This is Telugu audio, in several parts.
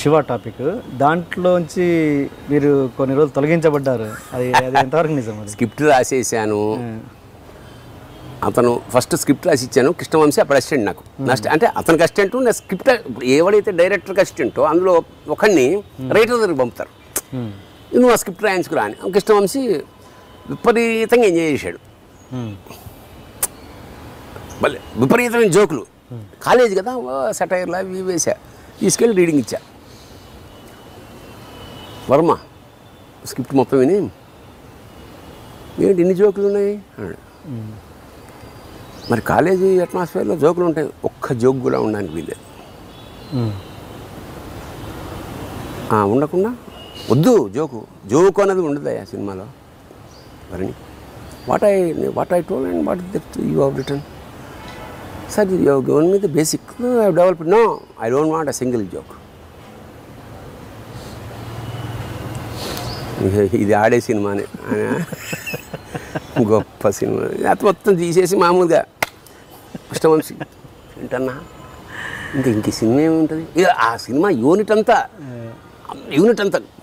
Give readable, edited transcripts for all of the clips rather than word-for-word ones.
శివ టాపిక్ దాంట్లోంచి మీరు కొన్ని రోజులు తొలగించబడ్డారు. అది అది ఎంతవరకు నిజం? స్క్రిప్ట్ రాసేసాను. అతను ఫస్ట్ స్క్రిప్ట్ రాసి ఇచ్చాను. కృష్ణవంశీ అప్పుడు అసిస్టెంట్ నాకు. అంటే అతనికి అసిస్టెంట్, నా స్క్రిప్ట్ ఎవడైతే డైరెక్టర్కి అసిస్టెంటో అందులో ఒకరిని రైటర్ దగ్గరికి పంపుతారు. నువ్వు ఆ స్క్రిప్ట్ రాయించుకురా అని. కృష్ణవంశీ విపరీతంగా ఎంజాయ్ చేశాడు. మళ్ళీ విపరీతమైన జోకులు. కాలేజ్ కదా, సెటైర్లు అవి వేసా. తీసుకెళ్ళి రీడింగ్ ఇచ్చా. వర్మ స్క్రిప్ట్ మొత్తం విని, ఏంటి ఇన్ని జోకులు ఉన్నాయి అన్నాడు. మరి కాలేజీ అట్మాస్ఫియర్లో జోకులు ఉంటాయి, ఒక్క జోక్ కూడా ఉండడానికి వీల్లేదు. ఉండకుండా వద్దు, జోకు అనేది ఉండదు ఆ సినిమాలో. మరి what I told and what that you have return. Sir, you have given me the basic. No, I have developed. No, I don't want a single joke. ఇది ఆడే సినిమానే, గొప్ప సినిమా. అది మొత్తం తీసేసి మామూలుగా కృష్ణవంశీ ఏంటన్నా ఇంక సినిమా ఏముంటుంది. ఇక ఆ సినిమా యూనిట్ అంతా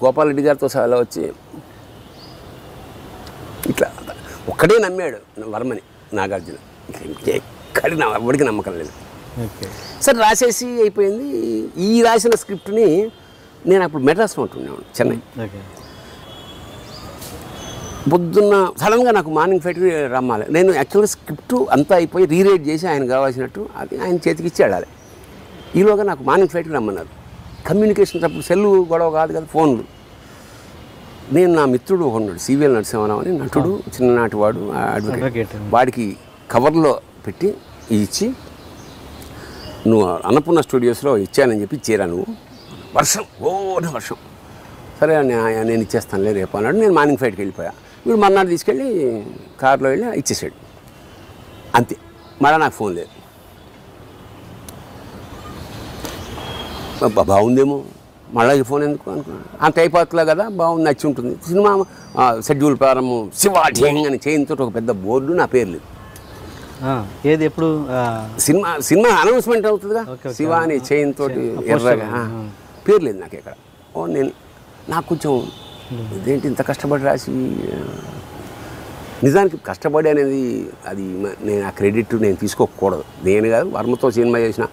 గోపాల్ రెడ్డి గారితో సహా వచ్చి ఇట్లా ఒక్కడే నమ్మాడు వర్మని, నాగార్జున. ఎక్కడికి ఎవరికి నమ్మకం లేదు. సరే రాసేసి అయిపోయింది. ఈ రాసిన స్క్రిప్ట్ని నేను అప్పుడు మెడ్రాస్లో ఉంటున్నాను, చెన్నై. పొద్దున్న సడన్గా నాకు మార్నింగ్ ఫ్లైట్కి రమ్మాలి. నేను యాక్చువల్గా స్క్రిప్ట్ అంతా అయిపోయి రీరైట్ చేసి ఆయన కావాల్సినట్టు అది ఆయన చేతికి ఇచ్చి ఆడాలి. ఈలోగా నాకు మార్నింగ్ ఫ్లైట్కి రమ్మన్నారు. కమ్యూనికేషన్స్ అప్పుడు సెల్లు గొడవ కాదు కదా, ఫోన్లు. నేను నా మిత్రుడు ఒకడు సివిఎల్ నరసింహారావు అని నటుడు, చిన్ననాటి వాడు, అడ్వకేట్. వాడికి కవర్లో పెట్టి ఇచ్చి, నువ్వు అన్నపూర్ణ స్టూడియోస్లో ఇచ్చానని చెప్పి ఇచ్చేరా నువ్వు. వర్షం, వర్షం. సరే నేను ఇచ్చేస్తానులే రేపు అన్నాడు. నేను మార్నింగ్ ఫ్లైట్కి వెళ్ళిపోయా. వీడు మర్నాడు తీసుకెళ్ళి కార్లో వెళ్ళి ఇచ్చేసాడు. అంతే. మళ్ళీ నాకు ఫోన్ లేదు. బాగుందేమో, మళ్ళీ ఈ ఫోన్ ఎందుకు అనుకున్నాను. అంత అయిపోతులే కదా, బాగుంది, నచ్చి ఉంటుంది. సినిమా షెడ్యూల్ ప్రారంభం శివాఠ్యం అని చేయంతో ఒక పెద్ద బోర్డు, నా పేరు లేదు. ఏది ఎప్పుడు సినిమా అనౌన్స్మెంట్ అవుతుందిగా, శివ అని చైన్ తోటి ఎర్రగా, పేరు లేదు నాకు ఇక్కడ. నాకు కొంచెం ఇదేంటి ఇంత కష్టపడి రాసి. నిజానికి కష్టపడి అనేది అది నేను ఆ క్రెడిట్ నేను తీసుకోకూడదు. నేను కాదు, వర్మతో సినిమా చేసిన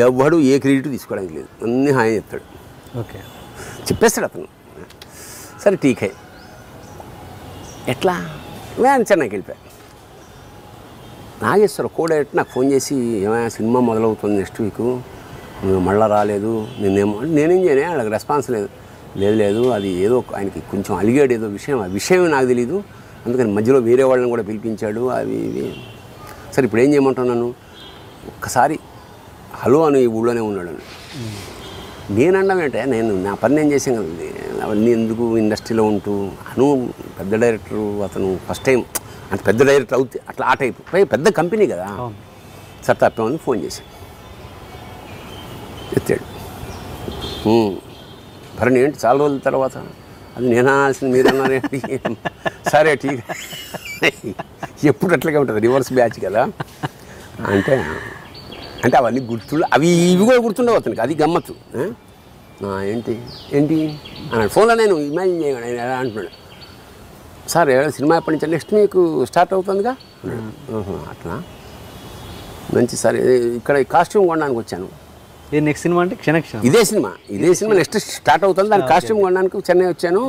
ఎవడు ఏ క్రెడిట్ తీసుకోవడానికి లేదు. అన్నీ హాయి చెప్తాడు, చెప్పేస్తాడు అతను. సరే టీకే ఎట్లా నేను చెన్నైకి వెళ్ళిపోయా. నాగేశ్వర కోడేట్ నాకు ఫోన్ చేసి, ఏమైనా సినిమా మొదలవుతుంది నెక్స్ట్ వీక్, మళ్ళీ రాలేదు, నేనేం చేయనే, వాళ్ళకి రెస్పాన్స్ లేదు, అది ఏదో ఆయనకి కొంచెం అలిగాడు ఏదో విషయం, ఆ విషయం నాకు తెలీదు, అందుకని మధ్యలో వేరే వాళ్ళని కూడా పిలిపించాడు అవి ఇవి. సరే ఇప్పుడు ఏం చేయమంటున్నాను, ఒక్కసారి హలో అని ఈ ఊళ్ళోనే ఉన్నాడు. నేనడం ఏంటే, నేను నా పని నేను చేసాను కదండి, అవన్నీ ఎందుకు ఇండస్ట్రీలో ఉంటూ. అను పెద్ద డైరెక్టరు, అతను ఫస్ట్ టైం అంత పెద్ద డైరెక్టర్ అవుతే అట్లా ఆ టైపు, పెద్ద కంపెనీ కదా. సార్ తప్పేమని ఫోన్ చేశాను, ఎత్తాడు. భరణి ఏంటి చాలా రోజుల తర్వాత, అది నేను అనాల్సింది మీరు అన్నారేంటి. సరే ఠీక్, ఎప్పుడు అట్లాగే ఉంటుంది, రివర్స్ బ్యాచ్ కదా. అంటే అవన్నీ గుర్తులు, ఇవి కూడా గుర్తుండవు అతనికి, అది గమ్మత్తు. ఏంటి అన్నాడు ఫోన్లో. నేను ఇమాజిన్ చేయగాడు ఆయన ఎలా అంటున్నాడు. సార్ సినిమా ఎప్పటి నుంచి, నెక్స్ట్ మీకు స్టార్ట్ అవుతుందిగా. అట్లా మంచి సార్, ఇక్కడ కాస్ట్యూమ్ కొనడానికి వచ్చాను. నెక్స్ట్ సినిమా అంటే క్షణక్షణం, ఇదే సినిమా నెక్స్ట్ స్టార్ట్ అవుతుంది, దాని కాస్ట్యూమ్ కొనడానికి చెన్నై వచ్చాను.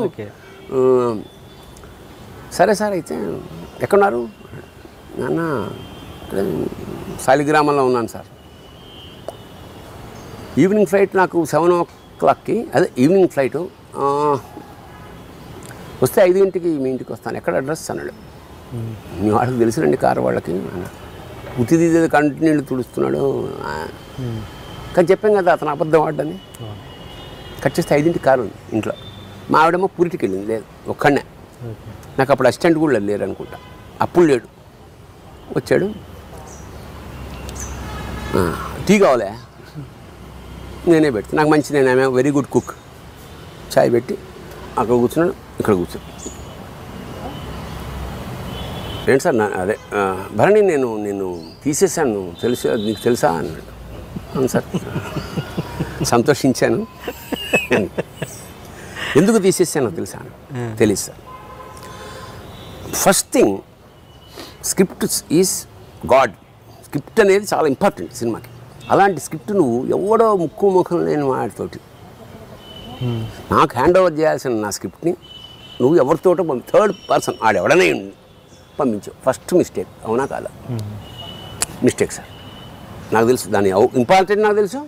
సరే సార్, అయితే ఎక్కడున్నారు? నాన్న శాలిగ్రామంలో ఉన్నాను సార్. ఈవినింగ్ ఫ్లైట్ నాకు 7 o'clockకి, అదే ఈవినింగ్ ఫ్లైటు. వస్తే 5 గంటలకి మీ ఇంటికి వస్తాను, ఎక్కడ అడ్రస్ అన్నాడు. మీ వాళ్ళకి తెలుసునండి కారు వాళ్ళకి. ఉత్తి తీసేది కంటిన్యూ తుడుస్తున్నాడు. కానీ చెప్పాం కదా అతను అబద్ధం ఆడని. కట్ చేస్తే 5 గంటలకి కారు ఉంది ఇంట్లో. మా ఆవిడేమో పూరిటికి వెళ్ళింది, లేదు ఒక్కడనే. నాకు అప్పుడు అసిస్టెంట్ కూడా లేరు అనుకుంటా, అప్పుడు లేడు. వచ్చాడు, టీ కావాలే, నేనే పెడతాను, నాకు మంచి, నేనే వెరీ గుడ్ కుక్. చాయ్ పెట్టి అక్కడ కూర్చున్నాడు, ఇక్కడ కూర్చోడు. ఏంటి సార్, అదే భరణి నేను తీసేసాను, తెలుసు నీకు తెలుసా అన్నాడు. అవును సార్. సంతోషించాను. ఎందుకు తీసేసానో తెలుసా? తెలుసు sir. First thing, script is God. Script అనేది చాలా ఇంపార్టెంట్ సినిమాకి. అలాంటి స్క్రిప్ట్ నువ్వు ఎవడో ముక్కు ముఖం లేని వాడితోటి నాకు హ్యాండ్ ఓవర్ చేయాల్సిన నా స్క్రిప్ట్ని నువ్వు ఎవరితోటో థర్డ్ పర్సన్ ఆడెవడనే పంపించావు. First mistake. అవునా కాదా? Mistake sir. నాకు తెలుసు దాని ఇంపార్టెంట్, నాకు తెలుసు.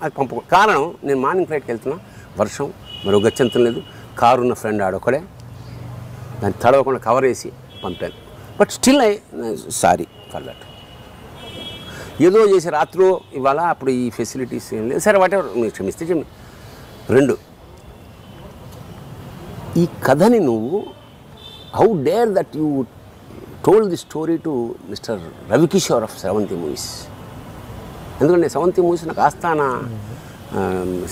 అది కారణం, నేను మార్నింగ్ ఫ్లైట్కి వెళ్తున్నా, వర్షం, మరో గచ్చంతం లేదు, కారు ఉన్న ఫ్రెండ్ ఆడొక్కడే, దాన్ని తడవకుండా కవర్ వేసి పంపాను. But still sorry for that. ఏదో చేసి రాత్రిలో ఇవాళ అప్పుడు ఈ ఫెసిలిటీస్ ఏం లేదు, సరే వాటెవర్, మీరు క్షమిస్తే క్షమి. 2, ఈ కథని నువ్వు how dare that you told the story to mister Ravikishore of Sevanthi movies. ఎందుకంటే సెవంతి మూవీస్ నాకు ఆస్థానా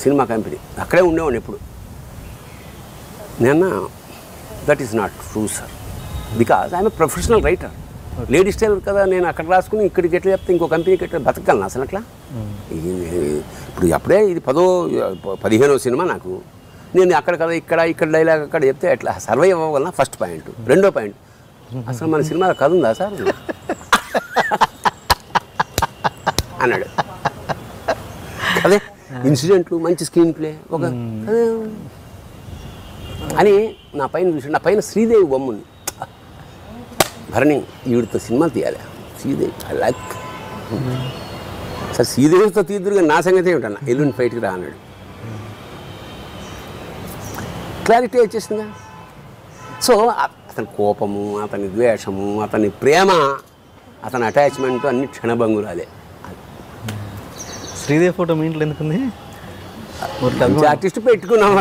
సినిమా కంపెనీ, అక్కడే ఉండేవాడిని ఎప్పుడు. నేను that is not true sir, because I'm a professional writer. Ladies tailor కదా, నేను అక్కడ రాసుకుని ఇక్కడికి ఎట్లా చెప్తే ఇంకో కంపెనీకి ఎట్లా బతకగలను అసలు అట్లా? ఇప్పుడు అప్పుడే ఇది 15వ సినిమా నాకు. నేను అక్కడ కదా ఇక్కడ డైలాగ్ అక్కడ చెప్తే ఎట్లా సర్వైవ్ అవ్వగలనా? First point. 2వ పాయింట్, అసలు మన సినిమాలో కథ ఉందా సార్ అన్నాడు. అదే ఇన్సిడెంట్లు, మంచి స్క్రీన్ ప్లే, ఒక అని నా పైన చూసి, నా పైన శ్రీదేవి బొమ్మ ఉంది. భరణి ఈవిడితో సినిమాలు తీయాలి, శ్రీదేవి ఐ లైక్. సార్ శ్రీదేవితో తీద్దురుగా నా సంగతి ఏమిటన్నా, ఎల్లుండి ఫైట్కి రా అన్నాడు. క్లారిటీ వచ్చేసిందా? సో అతని కోపము, అతని ద్వేషము, అతని ప్రేమ, అతని అటాచ్మెంట్ అన్ని క్షణభంగురాలే. శ్రీదేవి ఫోటో మీ ఇంట్లో ఎందుకుంది? ఆర్టిస్ట్ పెట్టుకున్నాం,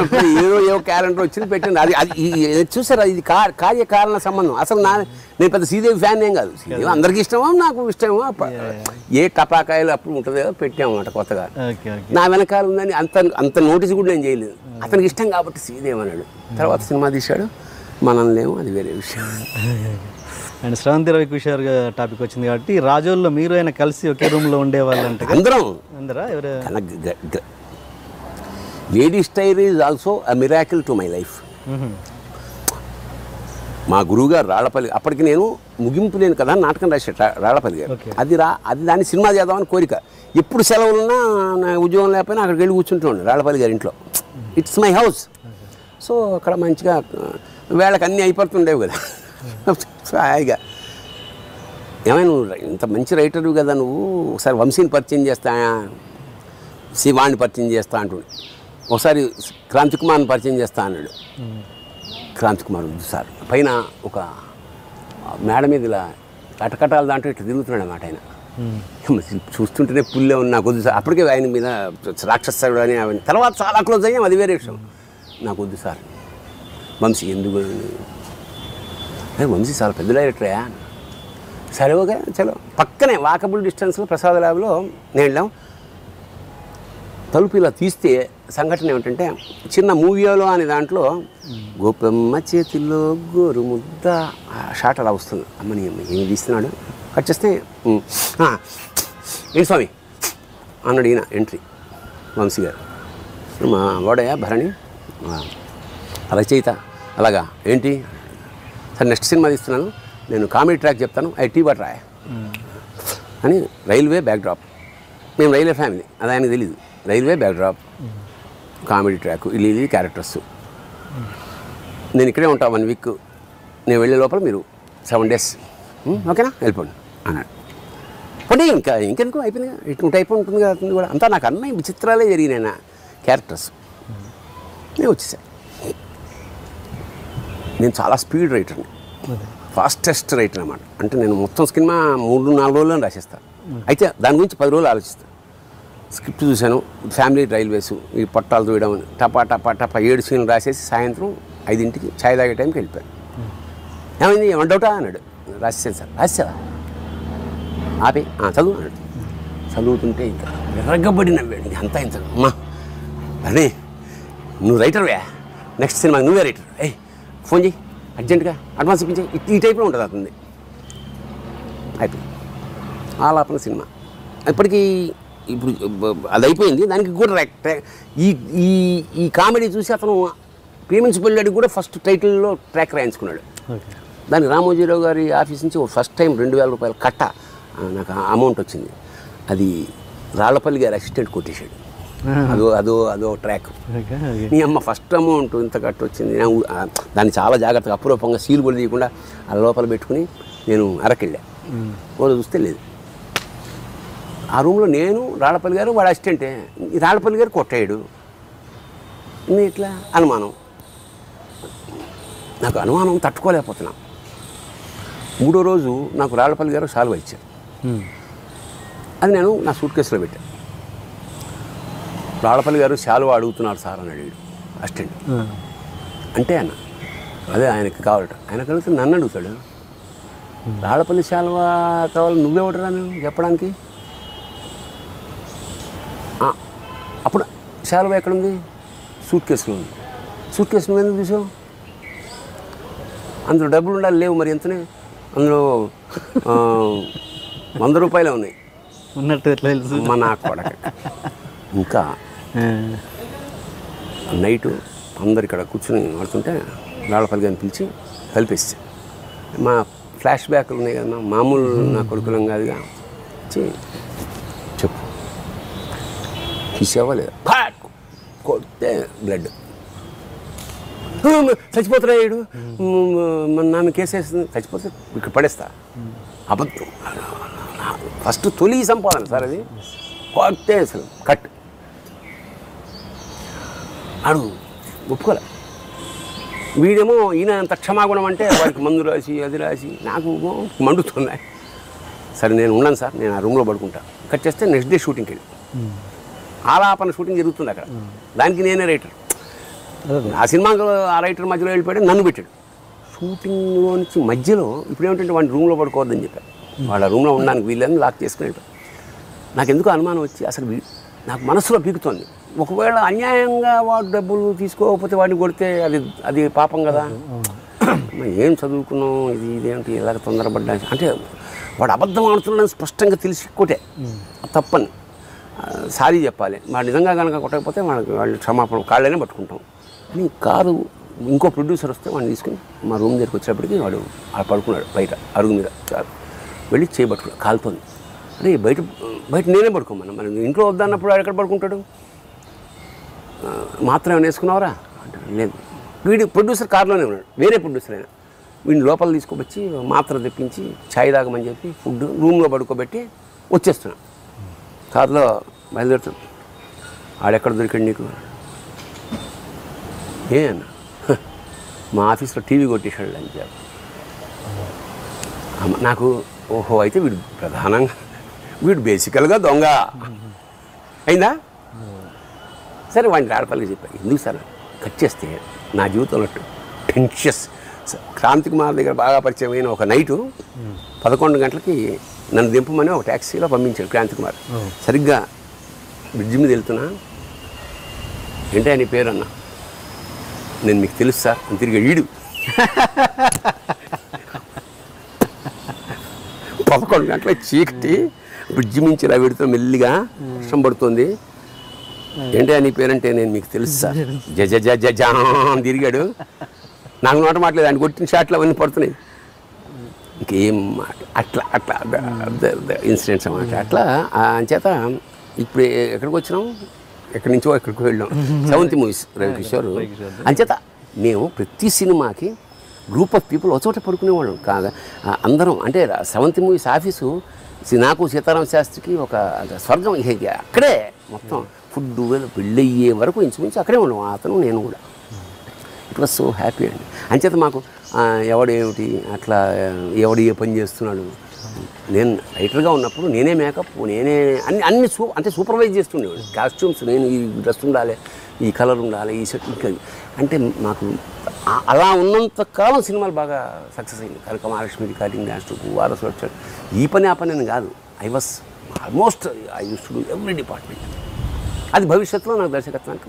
ఏదో క్యాలెండర్ వచ్చింది పెట్టింది. అది చూసారా, ఇది కార్యకారణ సంబంధం. అసలు నేను పెద్ద శ్రీదేవి ఫ్యాన్ ఏం కాదు. శ్రీదేవి అందరికీ ఇష్టమో, నాకు ఇష్టమో, ఏ టపాకాయలు అప్పుడు ఉంటుంది కదా పెట్టామన్నమాట కొత్తగా. నా వెనకాల ఉందని అంత నోటీస్ కూడా నేను చేయలేదు. అతనికి ఇష్టం కాబట్టి శ్రీదేవి అన్నాడు. తర్వాత సినిమా తీశాడు, మనల్నేమో అది వేరే విషయం. అండ్ శ్రవంతి రవికిషోర్ టాపిక్ వచ్చింది కాబట్టి, రాజోల్లో మీరు ఆయన కలిసి ఒకే రూమ్లో ఉండేవాళ్ళు అంటే అందరా? Ladies tailor is also a miracle to my life. మా గురువుగారు రాళ్లపల్లి, అప్పటికి నేను ముగింపు లేని కదా నాటకం రాశాడు రాళ్లపల్లి గారు. అది దాన్ని సినిమా చేద్దామని కోరిక. ఎప్పుడు సెలవులున్నా, నా ఉద్యోగం లేకపోయినా అక్కడికి వెళ్ళి కూర్చుంటుండే రాళ్లపల్లి గారి ఇంట్లో. It's my house. సో అక్కడ మంచిగా వేళకు అన్నీ అయిపోతుండేవి కదా హాయిగా. ఏమైనా నువ్వు ఇంత మంచి రైటరు కదా నువ్వు, ఒకసారి వంశీని పరిచయం చేస్తా, శివాణ్ణి పరిచయం చేస్తా అంటుండే. ఒకసారి క్రాంతి కుమార్ని పరిచయం చేస్తా అన్నాడు. క్రాంతి కుమార్ సార్ పైన ఒక మేడ మీద ఇలా కటకటాల దాంట్లో ఇట్లా తిరుగుతున్నాడు అన్నమాట ఆయన. చూస్తుంటేనే పుల్లే ఉన్న నాకు వద్దు సార్. అప్పటికే ఆయన మీద రాక్షసుడు అని అవన్నీ తర్వాత చాలా క్లోజ్ అయ్యాం, అది వేరే విషయం. నాకు వద్దు సార్. వంశీ ఎందుకు? వంశీ చాలా పెద్ద డైరెక్టరే. సరే ఓకే చలో. పక్కనే వాకబుల్ డిస్టెన్స్లో ప్రసాద్ ల్యాబ్లో నేను వెళ్ళాం. తలుపు ఇలా తీస్తే సంఘటన ఏమిటంటే, చిన్న మూవీలో అనే దాంట్లో గోపమ్మ చేతిలో గోరు ముద్ద షాట్ అలా వస్తుంది. అమ్మని ఏం తీస్తున్నాడు, కట్ చేస్తే ఏంటి స్వామి అన్నాడు ఈయన ఎంట్రీ, వంశీ గారు. మా వాడయ్యా భరణి రచయిత. అలాగా ఏంటి సార్, నెక్స్ట్ సినిమా తీస్తున్నాను, నేను కామెడీ ట్రాక్ చెప్తాను, టీ బట్ రాయ అని. రైల్వే బ్యాక్డ్రాప్, మేము రైల్వే ఫ్యామిలీ, అది ఆయనకు తెలీదు. రైల్వే బ్యాక్డ్రాప్, కామెడీ ట్రాక్, ఇది క్యారెక్టర్స్. నేను ఇక్కడే ఉంటా 1 వీక్, నేను వెళ్ళే లోపల మీరు 7 days ఓకేనా వెళ్ళిపోండి అన్నాడు. అంటే ఇంకెందుకు అయిపోయింది కదా, ఇటు అయిపోయి ఉంటుంది కదా అతను కూడా. అంతా నాకు అన్నీ విచిత్రాలే జరిగినాయి నా క్యారెక్టర్స్. నేను వచ్చేసాను. నేను చాలా స్పీడ్ రైటర్ని, ఫాస్టెస్ట్ రైటర్ అన్నమాట. అంటే నేను మొత్తం సినిమా 3-4 రోజుల్లో రాసేస్తాను. అయితే దాని గురించి 10 రోజులు ఆలోచిస్తాను. స్క్రిప్ట్ చూశాను, ఫ్యామిలీ రైల్వేస్, ఈ పట్టాలు చూడడం, టపా 7 సీన్లు రాసేసి సాయంత్రం 5ంటికి ఛాయ్ తాగే టైంకి వెళ్ళిపోయాను. ఏమైంది ఏమంటావుటా అన్నాడు. రాసేసాను సార్. రాసేవా ఆపే చదువు అన్నాడు. చదువుతుంటే ఇంకా విరగబడి నవ్వాడు. అంతా ఇంత అమ్మా అదే నువ్వు రైటర్వే, నెక్స్ట్ సినిమా నువ్వే రైటర్, ఫోన్ చేయి అర్జెంటుగా, అడ్వాన్స్ ఇప్పించే, ఈ టైప్లో ఉంటుంది అతనిది. అయిపోయింది ఆలాపన సినిమా. ఇప్పటికీ ఇప్పుడు అది అయిపోయింది. దానికి కూడా ఈ ఈ ఈ కామెడీ చూసి అతను ప్రేమించి పెళ్ళాడికి కూడా ఫస్ట్ టైటిల్లో ట్రాక్ రాయించుకున్నాడు. దానికి రామోజీరావు గారి ఆఫీస్ నుంచి ఫస్ట్ టైం 2000 రూపాయలు కట్ట నాకు అమౌంట్ వచ్చింది. అది రాళ్లపల్లి గారి అసిస్టెంట్ కొట్టేశాడు. అదో ట్రాక్. నీ అమ్మ ఫస్ట్ అమౌంట్ ఇంత కట్ట వచ్చింది. దాన్ని చాలా జాగ్రత్తగా అపురూపంగా సీల్ కూడా తీయకుండా ఆ లోపల పెట్టుకుని నేను అరకెళ్ళా. వాళ్ళు చూస్తే లేదు. ఆ రూమ్లో నేను, రాళ్లపల్లి గారు, వాడు అసిస్టెంటే. ఈ రాళ్లపల్లి గారు కొట్టాడు. ఇట్లా అనుమానం. నాకు అనుమానం తట్టుకోలేకపోతున్నా. 3వ రోజు నాకు రాళ్లపల్లి గారు సాల్వ్ ఇచ్చారు. అది నేను నా సూట్ కేసులో పెట్టాను. రాళ్లపల్లి గారు శాలువా అడుగుతున్నారు సార్ అని అడిగాడు అసిస్టెంట్. అంటే అన్న అదే ఆయనకి కావాలట. ఆయనకు అడిగితే నన్ను అడుగుతాడు. రాళ్లపల్లి శాలువా కావాలి, నువ్వెవడరా నువ్వు చెప్పడానికి? అప్పుడు శాలువా ఎక్కడుంది? సూట్ కేసులో ఉంది. సూట్ కేసు నువ్వు ఎందుకు చూసావు? అందులో డబ్బులు ఉండాలి. లేవు. మరి ఎంతనే? అందులో 100 రూపాయలే ఉన్నాయి ఉన్నట్టు ఎట్లా తెలుసు? మా నా కొడక. ఇంకా నైటు అందరు ఇక్కడ కూర్చొని ఆడుతుంటే రాళ్లపల్లి గారిని పిలిచి కలిపేస్తే మా ఫ్లాష్ బ్యాక్లు ఉన్నాయి కదా, మామూలు నా కొడుకులం కాదుగా, చెప్పు తీసేవా లేదా? కొడితే బ్లడ్ చచ్చిపోతున్నాడు. నన్ను కేసేస్తుంది. చచ్చిపోతే ఇక్కడ పడేస్తా. అబద్ధం. ఫస్ట్ తొలి సంపాదన సార్ అది. కొడితే అసలు కట్ అడుగు ఒప్పుకోలే. వీడేమో ఈయన అంత క్షమాగుణం అంటే వాడికి మందు రాసి అది రాసి నాకు మండుతున్నాయి. సరే నేను ఉన్నాను సార్, నేను ఆ రూమ్లో పడుకుంటా. కట్ చేస్తే నెక్స్ట్ డే షూటింగ్కి వెళ్ళి ఆలాపన షూటింగ్ జరుగుతుంది అక్కడ. దానికి నేనే రైటర్. ఆ సినిమాలో ఆ రైటర్ మధ్యలో వెళ్ళిపోయాడు, నన్ను పెట్టాడు. షూటింగ్లో నుంచి మధ్యలో ఇప్పుడు ఏమిటంటే వాడిని రూమ్లో పడుకోవద్దని చెప్పారు. వాళ్ళ రూమ్లో ఉండడానికి వీళ్ళని లాక్ చేసుకుని వెళ్ళిపోయాడు. నాకు ఎందుకు అనుమానం వచ్చి అసలు నాకు మనసులో పీకుతోంది. ఒకవేళ అన్యాయంగా వాడు డబ్బులు తీసుకోకపోతే వాడిని కొడితే అది పాపం కదా. ఏం చదువుకున్నాం, ఇదేంటి ఇలాగ తొందరపడ్డా అంటే వాడు అబద్ధం ఆడుతున్నాడని స్పష్టంగా తెలిసి కొట్టే తప్పని సారీ చెప్పాలి. వాడు నిజంగా కనుక కొట్టకపోతే వాళ్ళు క్షమాపణ కాళ్ళనే పట్టుకుంటాం అని. కారు ఇంకో ప్రొడ్యూసర్ వస్తే వాడిని తీసుకుని మా రూమ్ దగ్గరికి వచ్చేటప్పటికి వాడు అలా పడుకున్నాడు బయట అరుగు మీద. వెళ్ళి చేయబట్టుకున్నాడు, కాలుతోంది. అరే బయట నేనే పడుకోమన్నా, మరి ఇంట్లో వద్దన్నప్పుడు వాడు ఎక్కడ పడుకుంటాడు? మాత్రం ఏమైనా వేసుకున్నావరా అంటే లేదు. వీడి ప్రొడ్యూసర్ కారులోనే ఉన్నాడు, వేరే ప్రొడ్యూసర్ అయినా. వీడిని లోపల తీసుకొచ్చి మాత్ర తెప్పించి ఛాయ్ తాగమని చెప్పి ఫుడ్ రూమ్లో పడుకోబెట్టి వచ్చేస్తున్నాను. కారులో బయలుదేరుతాను. ఆడెక్కడ దొరికాడు నీకు? ఏ అన్న, మా ఆఫీస్లో టీవీ కొట్టేశాడు అని చెప్పి. నాకు ఓహో అయితే వీడు ప్రధానంగా వీడు బేసికల్గా దొంగ అయిందా? సరే వాడిని రాళ్లపల్లికి చెప్పాను. ఎందుకు సార్ కట్ చేస్తే నా జీవితంలో టెన్షియస్ క్రాంతి కుమార్ దగ్గర బాగా పరిచయం అయిన ఒక నైటు 11 గంటలకి నన్ను దింపమని ఒక ట్యాక్సీలో పంపించాడు క్రాంతి కుమార్. సరిగ్గా బ్రిడ్జి మీద వెళ్తున్నా. ఏంటో నీ పేరు అన్నా. నేను మీకు తెలుసు సార్ అని తిరిగి ఈడు 11 గంటల చీకటి బ్రిడ్జి మించి ఇలా పెడుతూ మెల్లిగా వర్షం పడుతుంది. ఏంటో నీ పేరంటే నేను మీకు తెలుసు సార్. జజ తిరిగాడు. నాకు నోట మాట్లేదు. ఆయన కొట్టిన షాట్లు అవన్నీ పడుతున్నాయి. ఇంకేం మాట అట్లా అట్లా ఇన్సిడెంట్స్ అన్నమాట. అట్లా అంచేత ఇప్పుడు ఎక్కడికి వచ్చినాం, ఎక్కడి నుంచో ఎక్కడికి వెళ్ళాం. 7th movies Ravikishore. అంచేత మేము ప్రతి సినిమాకి గ్రూప్ ఆఫ్ పీపుల్ ఒక చోట పడుకునేవాళ్ళం కాగా అందరం. అంటే 7th మూవీస్ ఆఫీసు నాకు సీతారామ శాస్త్రికి ఒక స్వర్గం. అక్కడే మొత్తం ఫుడ్ పెళ్ళయ్యే వరకు ఇంచుమించు అక్కడే ఉన్నాం అతను నేను కూడా. ఇట్ వాజ్ సో హ్యాపీ అండి. అంచేత మాకు ఎవడేమిటి అట్లా ఎవడు ఏ పని చేస్తున్నాడు. నేను రైటర్గా ఉన్నప్పుడు నేనే మేకప్, నేనే అన్ని అంటే సూపర్వైజ్ చేస్తుండేవాడు. కాస్ట్యూమ్స్ నేను ఈ డ్రెస్ ఉండాలి, ఈ కలర్ ఉండాలి, ఈ సెట్ ఇంకా. అంటే మాకు అలా ఉన్నంతకాలం సినిమాలు బాగా సక్సెస్ అయింది. కనుక మహాలక్ష్మి రికార్డింగ్ డ్యాన్స్ వారసులు వచ్చాడు. ఈ పని ఆ పని అని కాదు. I use to do every department. అది భవిష్యత్తులో నాకు దర్శకత్వానికి